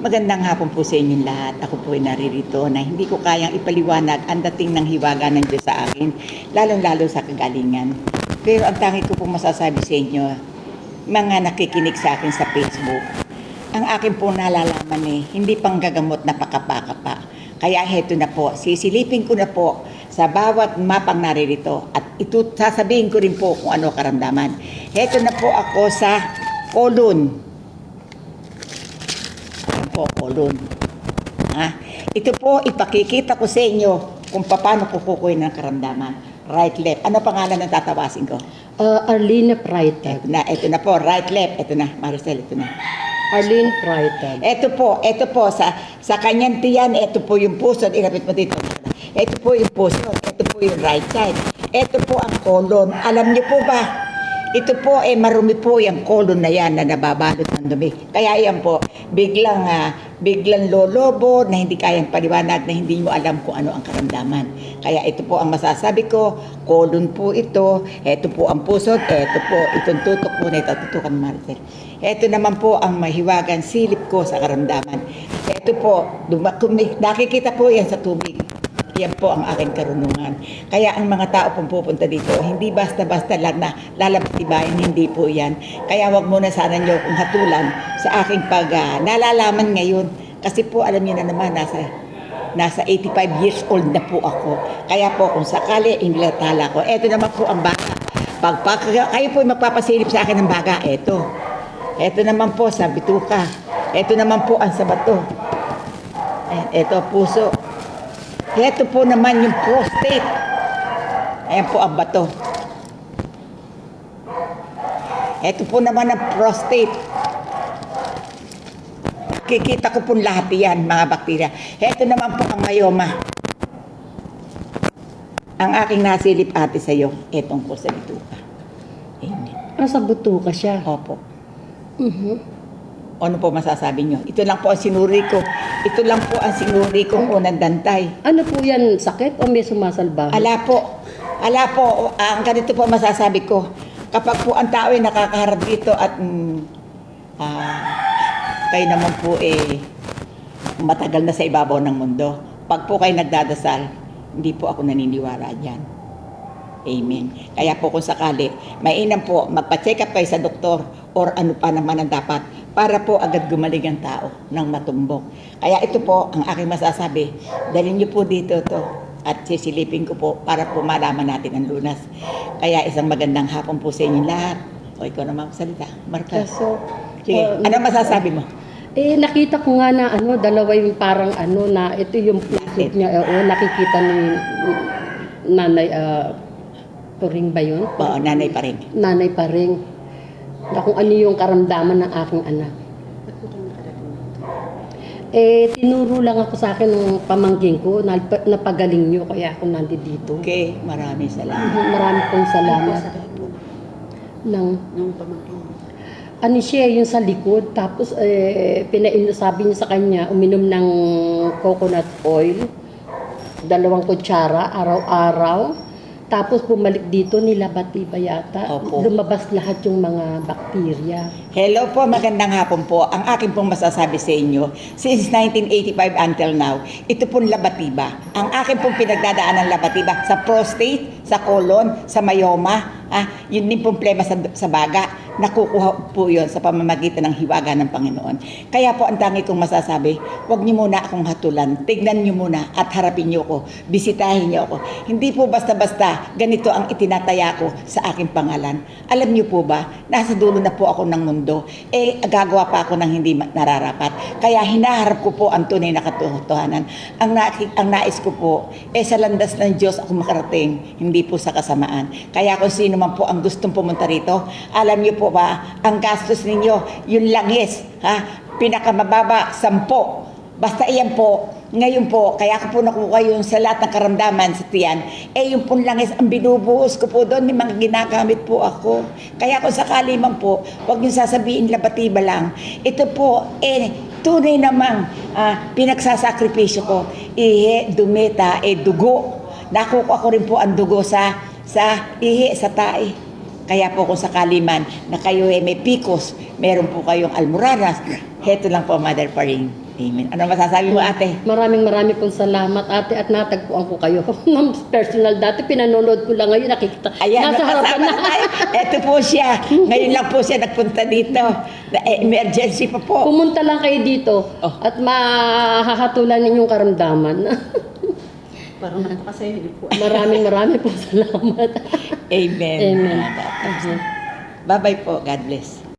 Magandang hapon po sa inyong lahat. Ako po ay naririto na hindi ko kayang ipaliwanag ang dating ng hiwaga ng Diyos sa akin, lalong-lalo sa kagalingan. Pero ang tangi ko pong masasabi sa inyo, mga nakikinig sa akin sa Facebook, ang akin po nalalaman hindi pang gagamot na pakapa-kapa. Kaya heto na po, sisilipin ko na po sa bawat mapang naririto at ito sasabihin ko rin po kung ano karamdaman. Heto na po ako sa colon. Colon. Ito po, ipakikita ko sa inyo kung paano kukukuhin ng karamdaman. Right, left. Ano pangalan ng tatawasin ko? Arlene Prytag. Ito na po, right, left. Ito na, Maricel, ito na. Arlene Prytag. Ito po, sa kanyang tiyan, ito po yung puso. Ilapit mo dito. Ito po yung puso, ito po yung right side. Ito po ang colon. Alam niyo po ba? Ito po marumi po yung colon na yan na nababalot ng dumi. Kaya yan po, biglang lolobo na hindi kayang paliwanag na hindi mo alam kung ano ang karamdaman. Kaya ito po ang masasabi ko, colon po ito po ang puso, ito po, itong tutok po na ito, tutukan Maricel. Ito naman po ang mahiwagan silip ko sa karamdaman. Ito po, nakikita po yan sa tubig. Yan po ang aking karunungan. Kaya ang mga tao pong pupunta dito, hindi basta-basta lang na lalabtibayin, hindi po yan. Kaya wag muna sana nyo kung hatulan sa aking nalalaman ngayon. Kasi po alam niyo na naman, nasa 85 years old na po ako. Kaya po kung sakali, inilatala ko. Ito naman po ang baga. Pag kayo po magpapasilip sa akin ng baga, ito. Ito naman po sa bituka. Ito naman po ang sa bato. Ito puso. Ito po naman yung prostate. Ayan po ang bato. Ito po naman ang prostate. Kikita ko po lahat yan, mga bakterya. Ito naman po ang myoma. Ang aking nasilip ate sa iyo, etong po sa bituka. Amen. Sa butuka siya. Opo. Ano po masasabi nyo? Ito lang po ang sinuri ko. Ito lang po ang sinuri ko unang dantay. Ano po yan? Sakit o may sumasalba? Ala po. Ang ganito po masasabi ko. Kapag po ang tao ay nakakaharap dito at kayo naman po matagal na sa ibabaw ng mundo. Pag po kayo nagdadasal, hindi po ako naniniwala dyan. Amen. Kaya po kung sakali, mainam po, magpa-check up kayo sa doktor or ano pa naman ang dapat para po agad gumaling ang tao ng matumbok. Kaya ito po ang aking masasabi. Dalhin niyo po dito to at sisilipin ko po para po malaman natin ang lunas. Kaya isang magandang hapon po sa inyo lahat. O ikaw na magsalita. Marka. Sige, ano masasabi mo? Nakita ko nga na dalawa yung parang na ito yung plastic niya. Nakikita ni nanay Puring ba yun? Oo, nanay pa rin. Nanay pa rin. Na kung ano yung karamdaman ng aking anak. Tinuro lang ako sa akin ng pamangking ko, napagaling nyo, kaya ako nandito. Okay, maraming salamat. Marami pong salamat. Nung pamangking. Siya, yung sa likod, tapos sabi niya sa kanya, uminom ng coconut oil, 2 kutsara, araw-araw. Tapos bumalik dito, nilabati ba yata? Opo. Lumabas lahat yung mga bakterya. Hello po, magandang hapon po. Ang akin pong masasabi sa inyo, since 1985 until now, ito pong labatiba. Ang akin pong pinagdadaan ng labatiba sa prostate, sa colon, sa myoma, yun din pong problema sa baga. Nakukuha po yun sa pamamagitan ng hiwaga ng Panginoon. Kaya po ang tangi kong masasabi, huwag niyo muna akong hatulan. Tignan niyo muna at harapin niyo ako. Bisitahin niyo ako. Hindi po basta-basta ganito ang itinataya ko sa aking pangalan. Alam niyo po ba, nasa dulo na po ako ng mundo. Gagawa pa ako ng hindi nararapat. Kaya hinaharap ko po ang tunay na katotohanan. Ang nais ko po, sa landas ng Diyos ako makarating, hindi po sa kasamaan. Kaya kung sino man po ang gustong pumunta rito, alam niyo po ba, ang gastos ninyo, yung langis, pinakamababa, 10. Basta iyan po, ngayon po, kaya ko po nakuha yung sa lahat ng karamdaman sa tiyan, yung pong langis, ang binubuhos ko po doon, may mga ginagamit po ako. Kaya kung sakali man po, huwag niyo sasabihin labatiba lang. Ito po, tunay namang pinagsasakripisyo ko, dumeta, dugo. Nakukuha ko rin po ang dugo sa ihi, sa tae. Kaya po kung sakali man na kayo may pikos, meron po kayong almoranas, Heto lang po, Mother Paring. Amen. Ano masasabi mo, ate? Maraming pong salamat, ate, at natagpuan ko kayo. Personal dati, pinanonood ko lang ngayon, nakikita. Ayan, Nasa harapan na. Ito po siya. Ngayon lang po siya nagpunta dito. Emergency pa po. Pumunta lang kayo dito Oh. at mahahatulan ninyong karamdaman. Parang napakasaya po. Maraming pong salamat. Amen. Amen. Bye-bye po. God bless.